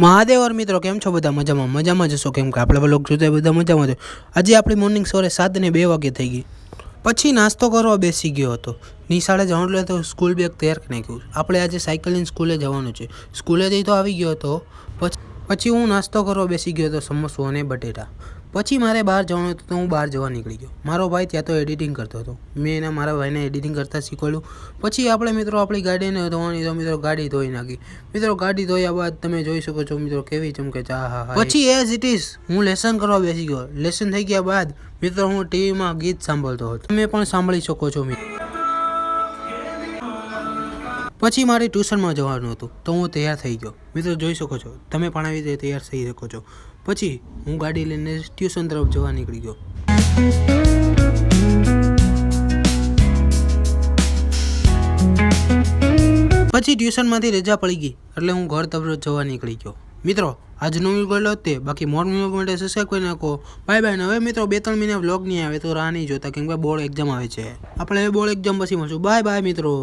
મહાદેવર મિત્રો કેમ છો બધા મજામાં જશો કેમ કે આપણે વ્લોગ જોતા બધા મજામાં છો। આજે આપણી મોર્નિંગ સવારે 7:02 વાગે થઈ ગઈ। પછી નાસ્તો કરવા બેસી ગયો હતો। નિશાળે જવાનું એટલે તો સ્કૂલ બેગ તૈયાર કરી નાખ્યું। આપણે આજે સાયકલ લઈને સ્કૂલે જવાનું છે। સ્કૂલેથી તો આવી ગયો હતો। પછી હું નાસ્તો કરવા બેસી ગયો હતો, સમોસો અને બટેટા। પછી મારે બહાર જવાનું હતું તો હું બહાર જવા નીકળી ગયો। મારો ભાઈ ત્યાં તો એડિટિંગ કરતો હતો। મેં મારા ભાઈને એડિટિંગ કરતા શીખવાડ્યું। પછી આપણે મિત્રો આપણી ગાડીને ધોવાની તો મિત્રો ગાડી ધોઈ નાખી। મિત્રો ગાડી ધોયા બાદ તમે જોઈ શકો છો મિત્રો કેવી ચમકે છે। હા। પછી એઝ ઇટ ઇઝ હું લેસન કરવા બેસી ગયો। લેસન થઈ ગયા બાદ મિત્રો હું ટીવીમાં ગીત સાંભળતો હતો, તમે પણ સાંભળી શકો છો મિત્રો। પછી મારે ટ્યુશનમાં જવાનું હતું તો હું તૈયાર થઈ ગયો। મિત્રો જોઈ શકો છો, તમે પણ આવી રીતે તૈયાર થઈ શકો છો। પછી હું ગાડી લઈને ટ્યુશન તરફ જવા નીકળી ગયો। પછી ટ્યુશનમાંથી રજા પડી ગઈ એટલે હું ઘર તરફ જવા નીકળી ગયો। મિત્રો આજનો વિડીયો તે બાકી મોર્નિંગ વ્લોગ માટે સબસ્ક્રાઇબ કરી નાખો। Bye bye. હવે મિત્રો 2-3 મહિના વ્લોગ નહીં આવે તો રાહ નહીં જોતા, કેમ કે બોર્ડ એક્ઝામ આવે છે। આપણે બોર્ડ એક્ઝામ પછી મળશું। બાય બાય મિત્રો।